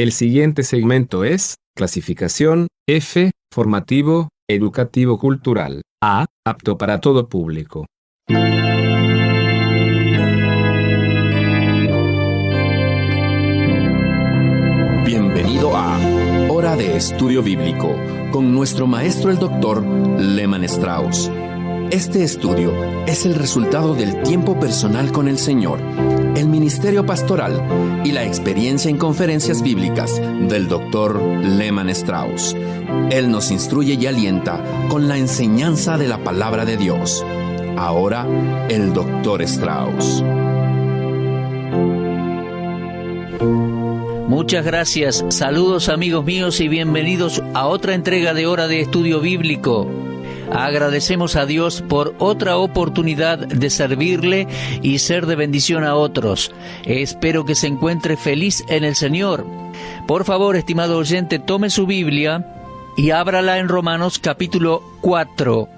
El siguiente segmento es clasificación F, formativo, educativo cultural. A, apto para todo público. Bienvenido a Hora de Estudio Bíblico con nuestro maestro el Dr. Lehman Strauss. Este estudio es el resultado del tiempo personal con el Señor, el ministerio pastoral y la experiencia en conferencias bíblicas del Dr. Lehman Strauss. Él nos instruye y alienta con la enseñanza de la palabra de Dios. Ahora, el Dr. Strauss. Muchas gracias. Saludos, amigos míos, y bienvenidos a otra entrega de Hora de Estudio Bíblico. Agradecemos a Dios por otra oportunidad de servirle y ser de bendición a otros. Espero que se encuentre feliz en el Señor. Por favor, estimado oyente, tome su Biblia y ábrala en Romanos capítulo 4.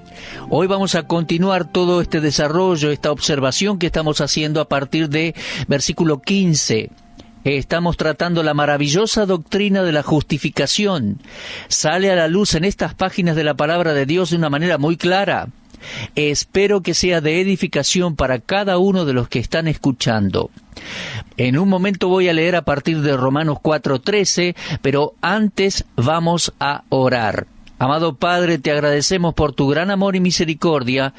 Hoy vamos a continuar todo este desarrollo, esta observación que estamos haciendo a partir de versículo 15. Estamos tratando la maravillosa doctrina de la justificación. Sale a la luz en estas páginas de la palabra de Dios de una manera muy clara. Espero que sea de edificación para cada uno de los que están escuchando. En un momento voy a leer a partir de Romanos 4:13, pero antes vamos a orar. Amado Padre, te agradecemos por tu gran amor y misericordia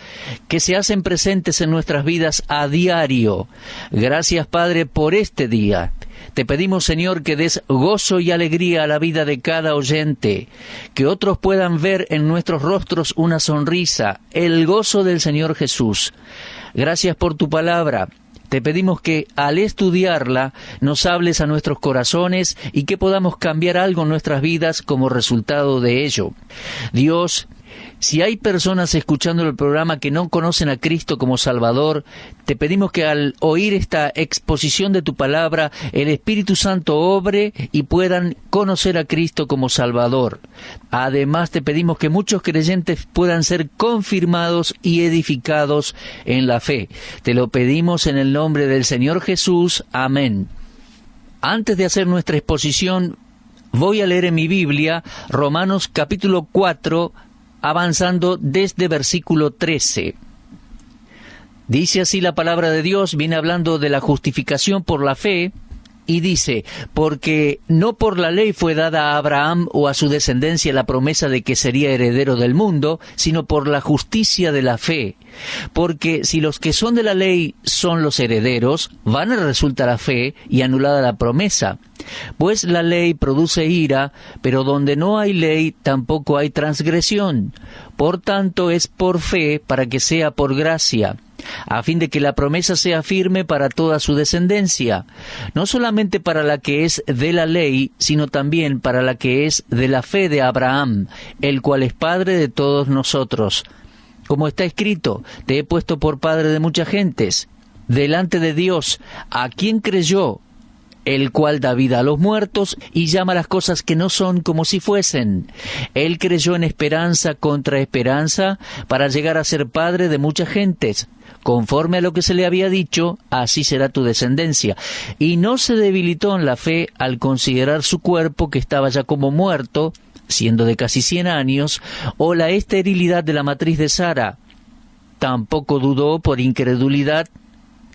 que se hacen presentes en nuestras vidas a diario. Gracias, Padre, por este día. Te pedimos, Señor, que des gozo y alegría a la vida de cada oyente, que otros puedan ver en nuestros rostros una sonrisa, el gozo del Señor Jesús. Gracias por tu palabra. Te pedimos que al estudiarla nos hables a nuestros corazones y que podamos cambiar algo en nuestras vidas como resultado de ello. Dios, si hay personas escuchando el programa que no conocen a Cristo como Salvador, te pedimos que al oír esta exposición de tu palabra, el Espíritu Santo obre y puedan conocer a Cristo como Salvador. Además, te pedimos que muchos creyentes puedan ser confirmados y edificados en la fe. Te lo pedimos en el nombre del Señor Jesús. Amén. Antes de hacer nuestra exposición, voy a leer en mi Biblia Romanos capítulo 4, avanzando desde versículo 13. Dice así la palabra de Dios, viene hablando de la justificación por la fe, y dice, porque no por la ley fue dada a Abraham o a su descendencia la promesa de que sería heredero del mundo, sino por la justicia de la fe. Porque si los que son de la ley son los herederos, vana resulta la fe y anulada la promesa. Pues la ley produce ira, pero donde no hay ley tampoco hay transgresión. Por tanto es por fe para que sea por gracia, a fin de que la promesa sea firme para toda su descendencia, no solamente para la que es de la ley, sino también para la que es de la fe de Abraham, el cual es padre de todos nosotros. Como está escrito, te he puesto por padre de muchas gentes, delante de Dios, a quien creyó, el cual da vida a los muertos y llama las cosas que no son como si fuesen. Él creyó en esperanza contra esperanza para llegar a ser padre de muchas gentes. Conforme a lo que se le había dicho, así será tu descendencia. Y no se debilitó en la fe al considerar su cuerpo que estaba ya como muerto, siendo de casi 100 años, o la esterilidad de la matriz de Sara. Tampoco dudó por incredulidad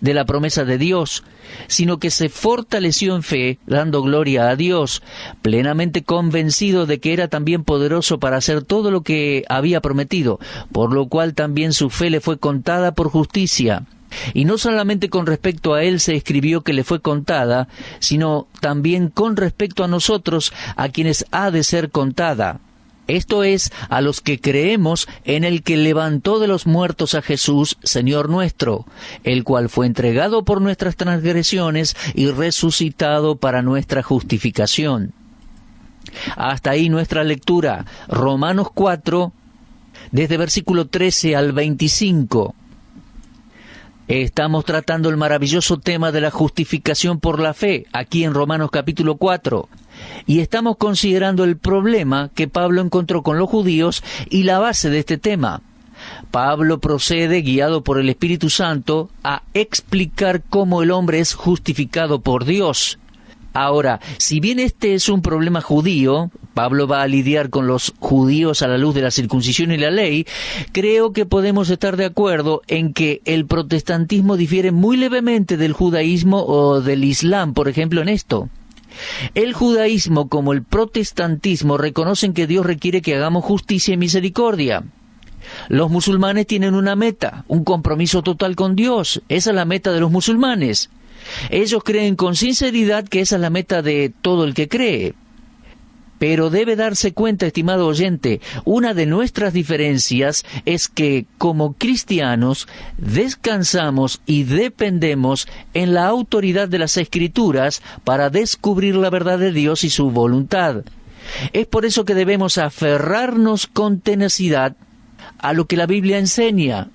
de la promesa de Dios, sino que se fortaleció en fe, dando gloria a Dios, plenamente convencido de que era también poderoso para hacer todo lo que había prometido, por lo cual también su fe le fue contada por justicia. Y no solamente con respecto a él se escribió que le fue contada, sino también con respecto a nosotros, a quienes ha de ser contada. Esto es, a los que creemos en el que levantó de los muertos a Jesús, Señor nuestro, el cual fue entregado por nuestras transgresiones y resucitado para nuestra justificación. Hasta ahí nuestra lectura, Romanos 4, desde versículo 13 al 25. Estamos tratando el maravilloso tema de la justificación por la fe, aquí en Romanos capítulo 4, y estamos considerando el problema que Pablo encontró con los judíos y la base de este tema. Pablo procede, guiado por el Espíritu Santo, a explicar cómo el hombre es justificado por Dios. Ahora, si bien este es un problema judío, Pablo va a lidiar con los judíos a la luz de la circuncisión y la ley, creo que podemos estar de acuerdo en que el protestantismo difiere muy levemente del judaísmo o del islam, por ejemplo, en esto. El judaísmo como el protestantismo reconocen que Dios requiere que hagamos justicia y misericordia. Los musulmanes tienen una meta, un compromiso total con Dios. Esa es la meta de los musulmanes. Ellos creen con sinceridad que esa es la meta de todo el que cree. Pero debe darse cuenta, estimado oyente, una de nuestras diferencias es que, como cristianos, descansamos y dependemos en la autoridad de las Escrituras para descubrir la verdad de Dios y su voluntad. Es por eso que debemos aferrarnos con tenacidad a lo que la Biblia enseña.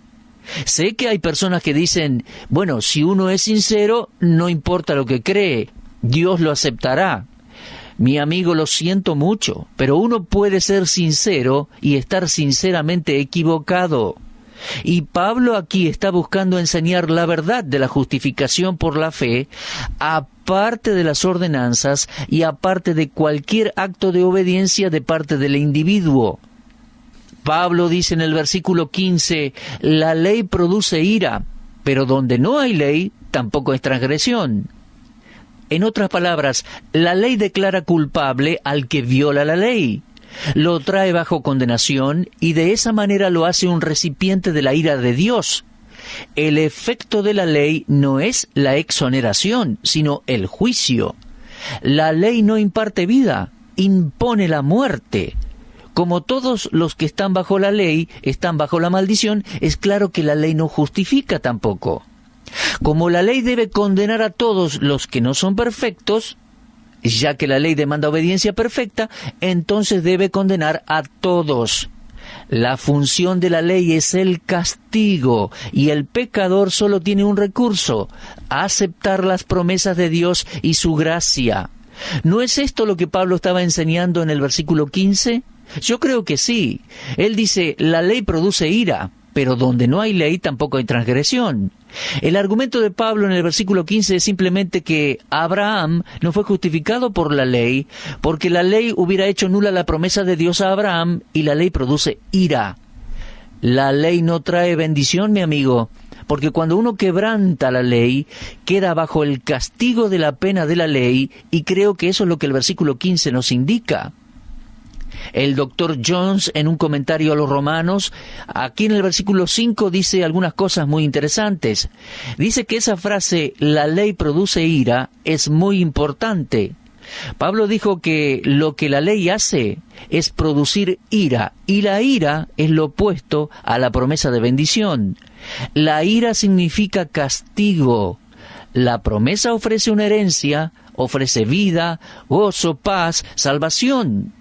Sé que hay personas que dicen, bueno, si uno es sincero, no importa lo que cree, Dios lo aceptará. Mi amigo, lo siento mucho, pero uno puede ser sincero y estar sinceramente equivocado. Y Pablo aquí está buscando enseñar la verdad de la justificación por la fe, aparte de las ordenanzas y aparte de cualquier acto de obediencia de parte del individuo. Pablo dice en el versículo 15, la ley produce ira, pero donde no hay ley, tampoco es transgresión. En otras palabras, la ley declara culpable al que viola la ley, lo trae bajo condenación y de esa manera lo hace un recipiente de la ira de Dios. El efecto de la ley no es la exoneración, sino el juicio. La ley no imparte vida, impone la muerte. Como todos los que están bajo la ley están bajo la maldición, es claro que la ley no justifica tampoco. Como la ley debe condenar a todos los que no son perfectos, ya que la ley demanda obediencia perfecta, entonces debe condenar a todos. La función de la ley es el castigo, y el pecador solo tiene un recurso: aceptar las promesas de Dios y su gracia. ¿No es esto lo que Pablo estaba enseñando en el versículo 15? Yo creo que sí. Él dice, la ley produce ira, pero donde no hay ley tampoco hay transgresión. El argumento de Pablo en el versículo 15 es simplemente que Abraham no fue justificado por la ley, porque la ley hubiera hecho nula la promesa de Dios a Abraham, y la ley produce ira. La ley no trae bendición, mi amigo, porque cuando uno quebranta la ley, queda bajo el castigo de la pena de la ley, y creo que eso es lo que el versículo 15 nos indica. El doctor Jones, en un comentario a los Romanos, aquí en el versículo 5 dice algunas cosas muy interesantes. Dice que esa frase, la ley produce ira, es muy importante. Pablo dijo que lo que la ley hace es producir ira, y la ira es lo opuesto a la promesa de bendición. La ira significa castigo. La promesa ofrece una herencia, ofrece vida, gozo, paz, salvación.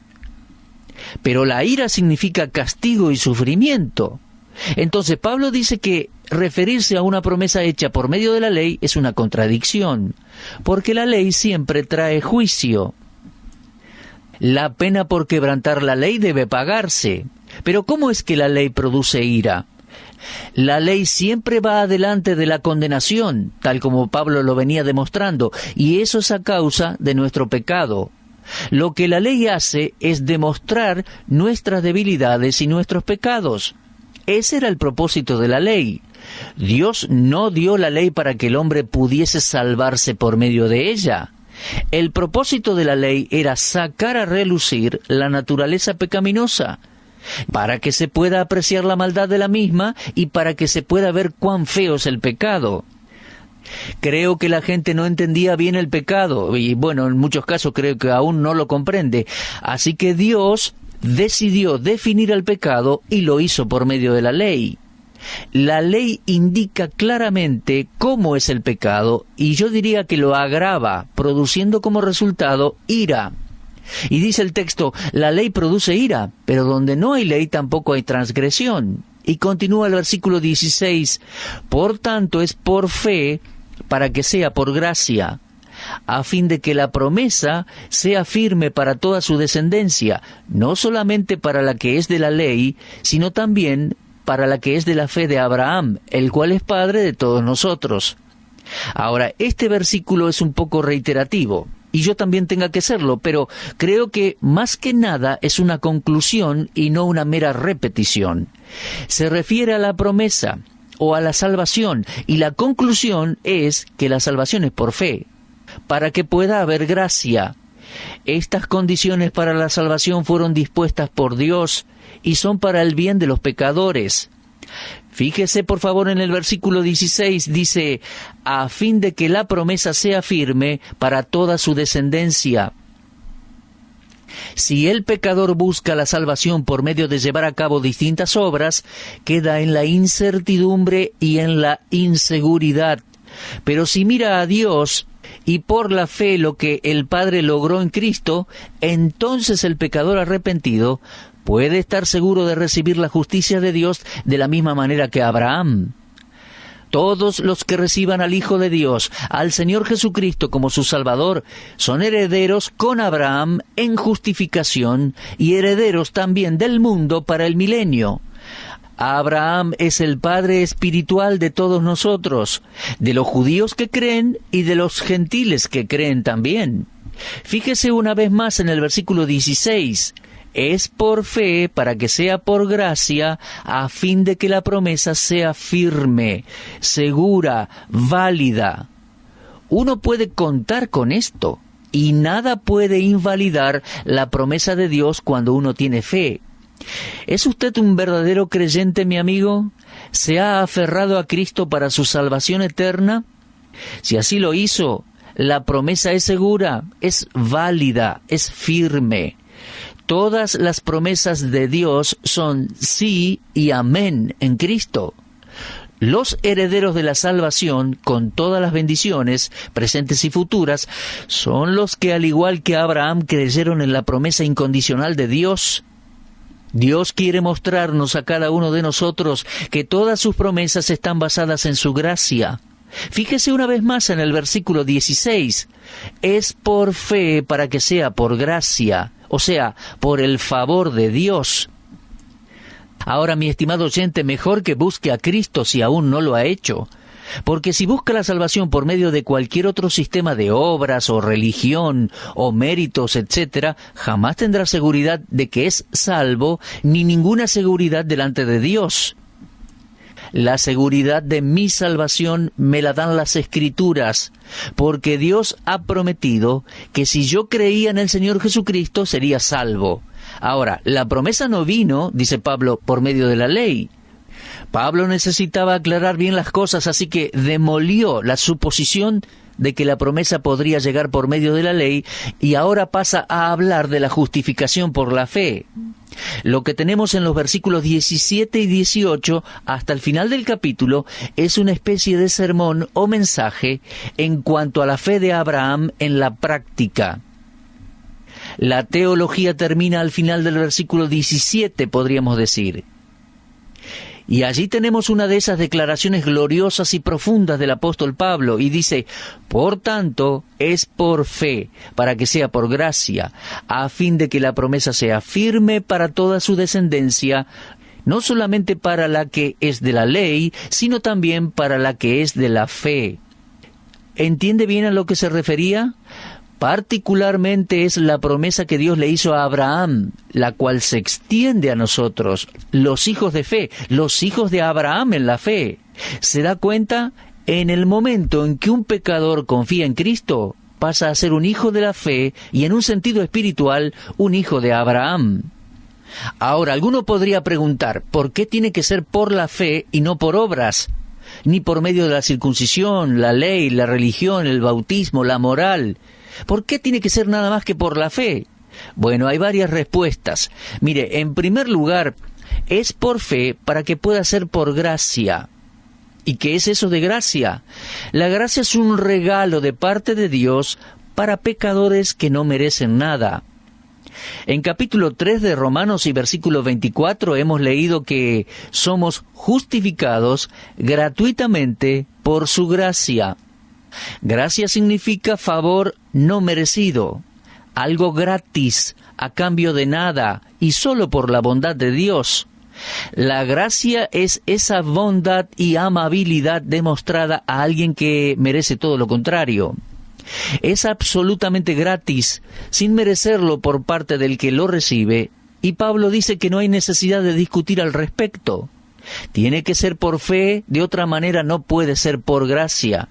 Pero la ira significa castigo y sufrimiento. Entonces Pablo dice que referirse a una promesa hecha por medio de la ley es una contradicción, porque la ley siempre trae juicio. La pena por quebrantar la ley debe pagarse. Pero ¿cómo es que la ley produce ira? La ley siempre va adelante de la condenación, tal como Pablo lo venía demostrando, y eso es a causa de nuestro pecado. Lo que la ley hace es demostrar nuestras debilidades y nuestros pecados. Ese era el propósito de la ley. Dios no dio la ley para que el hombre pudiese salvarse por medio de ella. El propósito de la ley era sacar a relucir la naturaleza pecaminosa, para que se pueda apreciar la maldad de la misma y para que se pueda ver cuán feo es el pecado. Creo que la gente no entendía bien el pecado, y bueno, en muchos casos creo que aún no lo comprende. Así que Dios decidió definir el pecado y lo hizo por medio de la ley. La ley indica claramente cómo es el pecado, y yo diría que lo agrava, produciendo como resultado ira. Y dice el texto, la ley produce ira, pero donde no hay ley tampoco hay transgresión. Y continúa el versículo 16, por tanto es por fe, para que sea por gracia, a fin de que la promesa sea firme para toda su descendencia, no solamente para la que es de la ley, sino también para la que es de la fe de Abraham, el cual es padre de todos nosotros. Ahora, este versículo es un poco reiterativo. y yo también tenga que serlo, pero creo que más que nada es una conclusión y no una mera repetición. Se refiere a la promesa o a la salvación, y la conclusión es que la salvación es por fe, para que pueda haber gracia. Estas condiciones para la salvación fueron dispuestas por Dios y son para el bien de los pecadores. Fíjese por favor en el versículo 16, dice, a fin de que la promesa sea firme para toda su descendencia. Si el pecador busca la salvación por medio de llevar a cabo distintas obras, queda en la incertidumbre y en la inseguridad. Pero si mira a Dios y por la fe lo que el Padre logró en Cristo, entonces el pecador arrepentido puede estar seguro de recibir la justicia de Dios de la misma manera que Abraham. Todos los que reciban al Hijo de Dios, al Señor Jesucristo como su Salvador, son herederos con Abraham en justificación y herederos también del mundo para el milenio. Abraham es el padre espiritual de todos nosotros, de los judíos que creen y de los gentiles que creen también. Fíjese una vez más en el versículo 16. Es por fe para que sea por gracia, a fin de que la promesa sea firme, segura, válida. Uno puede contar con esto, y nada puede invalidar la promesa de Dios cuando uno tiene fe. ¿Es usted un verdadero creyente, mi amigo? ¿Se ha aferrado a Cristo para su salvación eterna? Si así lo hizo, la promesa es segura, es válida, es firme. Todas las promesas de Dios son sí y amén en Cristo. Los herederos de la salvación, con todas las bendiciones, presentes y futuras, son los que, al igual que Abraham, creyeron en la promesa incondicional de Dios. Dios quiere mostrarnos a cada uno de nosotros que todas sus promesas están basadas en su gracia. Fíjese una vez más en el versículo 16. Es por fe para que sea por gracia, o sea, por el favor de Dios. Ahora, mi estimado oyente, mejor que busque a Cristo si aún no lo ha hecho. Porque si busca la salvación por medio de cualquier otro sistema de obras o religión o méritos, etc., jamás tendrá seguridad de que es salvo, ni ninguna seguridad delante de Dios. La seguridad de mi salvación me la dan las Escrituras, porque Dios ha prometido que si yo creía en el Señor Jesucristo sería salvo. Ahora, la promesa no vino, dice Pablo, por medio de la ley. Pablo necesitaba aclarar bien las cosas, así que demolió la suposición de que la promesa podría llegar por medio de la ley y ahora pasa a hablar de la justificación por la fe. Lo que tenemos en los versículos 17 y 18 hasta el final del capítulo es una especie de sermón o mensaje en cuanto a la fe de Abraham en la práctica. La teología termina al final del versículo 17, podríamos decir. Y allí tenemos una de esas declaraciones gloriosas y profundas del apóstol Pablo, y dice, por tanto, es por fe, para que sea por gracia, a fin de que la promesa sea firme para toda su descendencia, no solamente para la que es de la ley, sino también para la que es de la fe. ¿Entiende bien a lo que se refería? Particularmente es la promesa que Dios le hizo a Abraham, la cual se extiende a nosotros, los hijos de fe, los hijos de Abraham en la fe. ¿Se da cuenta? En el momento en que un pecador confía en Cristo, pasa a ser un hijo de la fe y en un sentido espiritual, un hijo de Abraham. Ahora, alguno podría preguntar, ¿por qué tiene que ser por la fe y no por obras? Ni por medio de la circuncisión, la ley, la religión, el bautismo, la moral. ¿Por qué tiene que ser nada más que por la fe? Bueno, hay varias respuestas. Mire, en primer lugar, es por fe para que pueda ser por gracia. ¿Y qué es eso de gracia? La gracia es un regalo de parte de Dios para pecadores que no merecen nada. En capítulo 3 de Romanos y versículo 24 hemos leído que somos justificados gratuitamente por su gracia. Gracia significa favor no merecido, algo gratis, a cambio de nada, y solo por la bondad de Dios. La gracia es esa bondad y amabilidad demostrada a alguien que merece todo lo contrario. Es absolutamente gratis, sin merecerlo por parte del que lo recibe, y Pablo dice que no hay necesidad de discutir al respecto. Tiene que ser por fe, de otra manera no puede ser por gracia.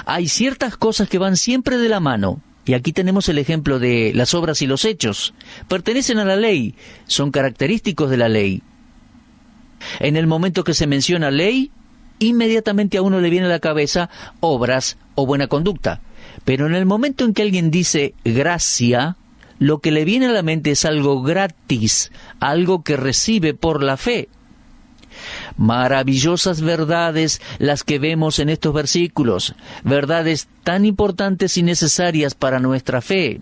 Hay ciertas cosas que van siempre de la mano, y aquí tenemos el ejemplo de las obras y los hechos. Pertenecen a la ley, son característicos de la ley. En el momento que se menciona ley, inmediatamente a uno le viene a la cabeza obras o buena conducta. Pero en el momento en que alguien dice gracia, lo que le viene a la mente es algo gratis, algo que recibe por la fe. Maravillosas verdades las que vemos en estos versículos, verdades tan importantes y necesarias para nuestra fe.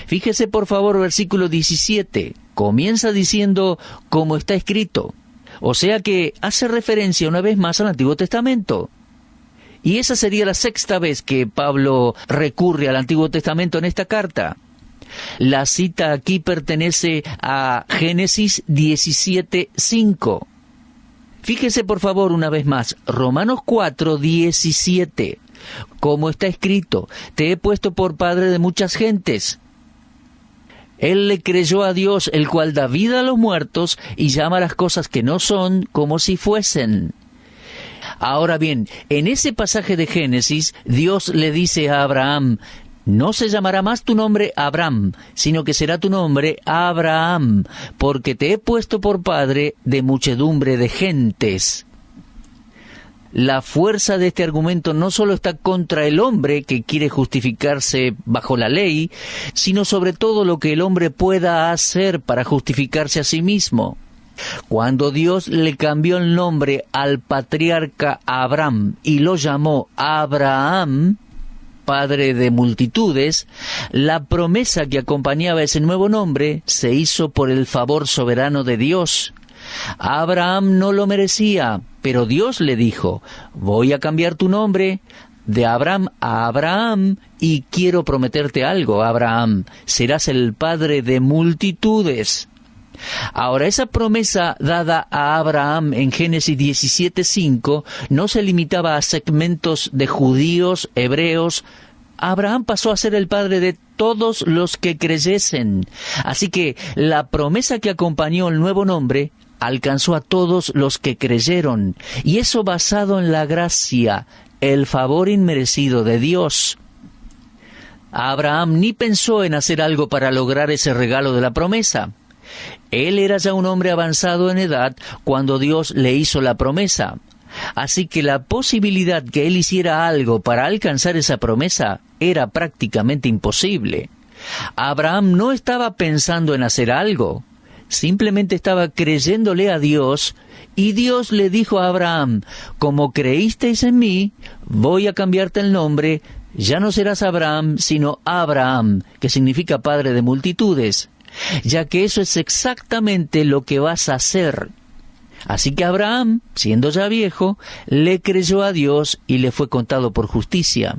Fíjese por favor versículo 17, comienza diciendo como está escrito, o sea que hace referencia una vez más al Antiguo Testamento. Y esa sería la sexta vez que Pablo recurre al Antiguo Testamento en esta carta. La cita aquí pertenece a Génesis 17:5. Fíjese por favor una vez más, Romanos 4:17. Como está escrito, te he puesto por padre de muchas gentes. Él le creyó a Dios, el cual da vida a los muertos y llama a las cosas que no son como si fuesen. Ahora bien, en ese pasaje de Génesis, Dios le dice a Abraham, no se llamará más tu nombre Abram, sino que será tu nombre Abraham, porque te he puesto por padre de muchedumbre de gentes. La fuerza de este argumento no solo está contra el hombre que quiere justificarse bajo la ley, sino sobre todo lo que el hombre pueda hacer para justificarse a sí mismo. Cuando Dios le cambió el nombre al patriarca Abram y lo llamó Abraham, padre de multitudes, la promesa que acompañaba ese nuevo nombre se hizo por el favor soberano de Dios. Abraham no lo merecía, pero Dios le dijo, voy a cambiar tu nombre de Abram a Abraham y quiero prometerte algo, Abraham, serás el padre de multitudes. Ahora, esa promesa dada a Abraham en Génesis 17:5 no se limitaba a segmentos de judíos, hebreos. Abraham pasó a ser el padre de todos los que creyesen. Así que la promesa que acompañó el nuevo nombre alcanzó a todos los que creyeron. Y eso basado en la gracia, el favor inmerecido de Dios. Abraham ni pensó en hacer algo para lograr ese regalo de la promesa. Él era ya un hombre avanzado en edad cuando Dios le hizo la promesa. Así que la posibilidad que él hiciera algo para alcanzar esa promesa era prácticamente imposible. Abraham no estaba pensando en hacer algo, simplemente estaba creyéndole a Dios, y Dios le dijo a Abraham, como creísteis en mí, voy a cambiarte el nombre, ya no serás Abraham, sino Abraham, que significa padre de multitudes, ya que eso es exactamente lo que vas a hacer. Así que Abraham, siendo ya viejo, le creyó a Dios y le fue contado por justicia.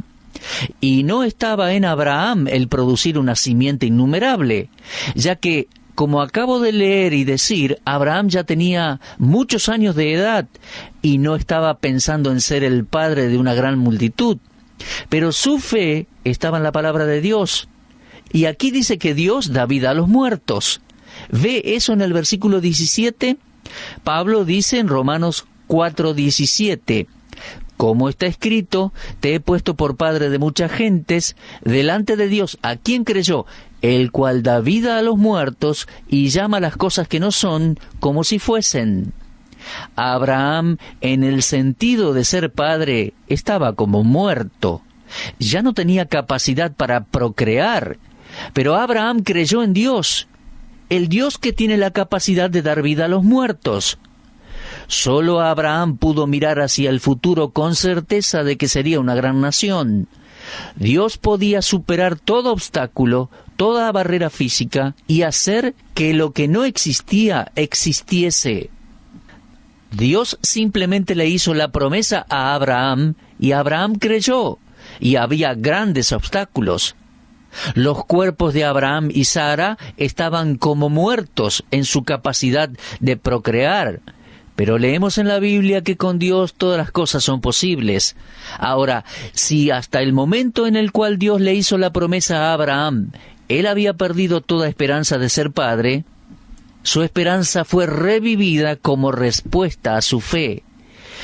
Y no estaba en Abraham el producir una simiente innumerable, ya que, como acabo de leer y decir, Abraham ya tenía muchos años de edad y no estaba pensando en ser el padre de una gran multitud. Pero su fe estaba en la palabra de Dios. Y aquí dice que Dios da vida a los muertos. ¿Ve eso en el versículo 17? Pablo dice en Romanos 4:17, como está escrito, te he puesto por padre de muchas gentes, delante de Dios, a quien creyó, el cual da vida a los muertos y llama las cosas que no son como si fuesen. Abraham, en el sentido de ser padre, estaba como muerto. Ya no tenía capacidad para procrear, pero Abraham creyó en Dios, el Dios que tiene la capacidad de dar vida a los muertos. Solo Abraham pudo mirar hacia el futuro con certeza de que sería una gran nación. Dios podía superar todo obstáculo, toda barrera física y hacer que lo que no existía existiese. Dios simplemente le hizo la promesa a Abraham y Abraham creyó, y había grandes obstáculos. Los cuerpos de Abraham y Sara estaban como muertos en su capacidad de procrear, Pero leemos en la Biblia que con Dios todas las cosas son posibles. Ahora, si hasta el momento en el cual Dios le hizo la promesa a Abraham, él había perdido toda esperanza de ser padre, su esperanza fue revivida como respuesta a su fe.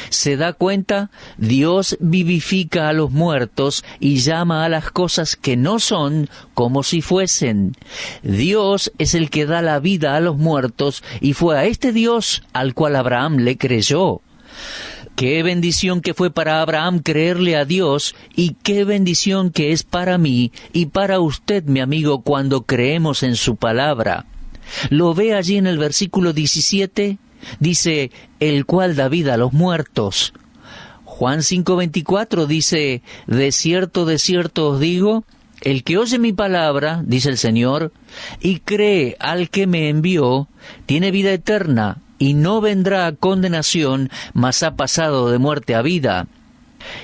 ¿Se da cuenta? Dios vivifica a los muertos y llama a las cosas que no son como si fuesen. Dios es el que da la vida a los muertos y fue a este Dios al cual Abraham le creyó. Qué bendición que fue para Abraham creerle a Dios y qué bendición que es para mí y para usted, mi amigo, cuando creemos en su palabra. ¿Lo ve allí en el versículo 17? Dice, el cual da vida a los muertos. Juan 5:24 dice, de cierto os digo, el que oye mi palabra, dice el Señor, y cree al que me envió, tiene vida eterna, y no vendrá a condenación, mas ha pasado de muerte a vida.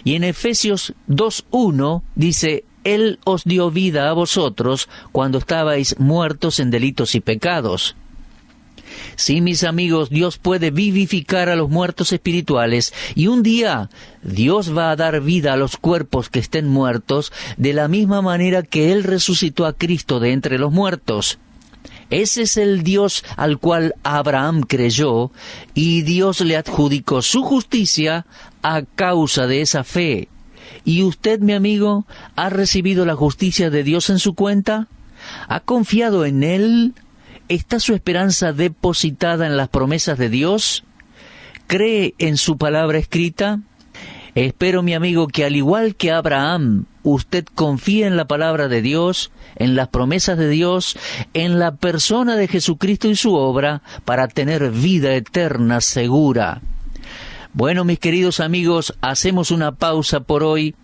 Y en Efesios 2:1 dice, Él os dio vida a vosotros cuando estabais muertos en delitos y pecados. Sí, mis amigos, Dios puede vivificar a los muertos espirituales y un día Dios va a dar vida a los cuerpos que estén muertos de la misma manera que Él resucitó a Cristo de entre los muertos. Ese es el Dios al cual Abraham creyó y Dios le adjudicó su justicia a causa de esa fe. ¿Y usted, mi amigo, ha recibido la justicia de Dios en su cuenta? ¿Ha confiado en Él? ¿Está su esperanza depositada en las promesas de Dios? ¿Cree en su palabra escrita? Espero, mi amigo, que al igual que Abraham, usted confíe en la palabra de Dios, en las promesas de Dios, en la persona de Jesucristo y su obra, para tener vida eterna segura. Bueno, mis queridos amigos, hacemos una pausa por hoy.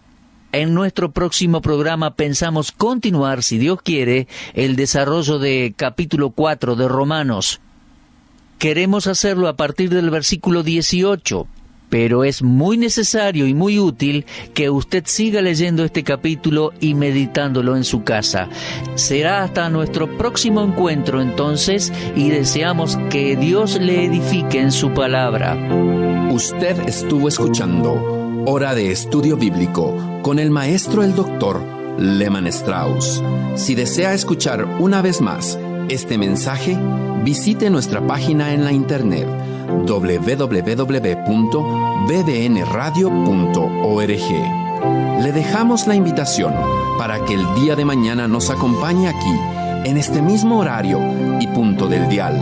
En nuestro próximo programa pensamos continuar, si Dios quiere, el desarrollo de capítulo 4 de Romanos. Queremos hacerlo a partir del versículo 18, pero es muy necesario y muy útil que usted siga leyendo este capítulo y meditándolo en su casa. Será hasta nuestro próximo encuentro entonces y deseamos que Dios le edifique en su palabra. Usted estuvo escuchando Hora de Estudio Bíblico con el maestro el doctor Lehman Strauss. Si desea escuchar una vez más este mensaje, visite nuestra página en la internet www.bbnradio.org. Le dejamos la invitación para que el día de mañana nos acompañe aquí, en este mismo horario y punto del dial.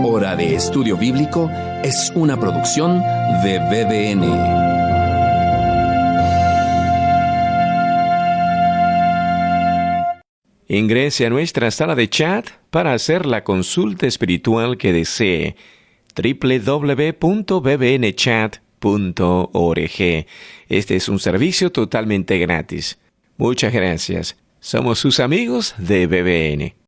Hora de Estudio Bíblico es una producción de BBN. Ingrese a nuestra sala de chat para hacer la consulta espiritual que desee. www.bbnchat.org. Este es un servicio totalmente gratis. Muchas gracias. Somos sus amigos de BBN.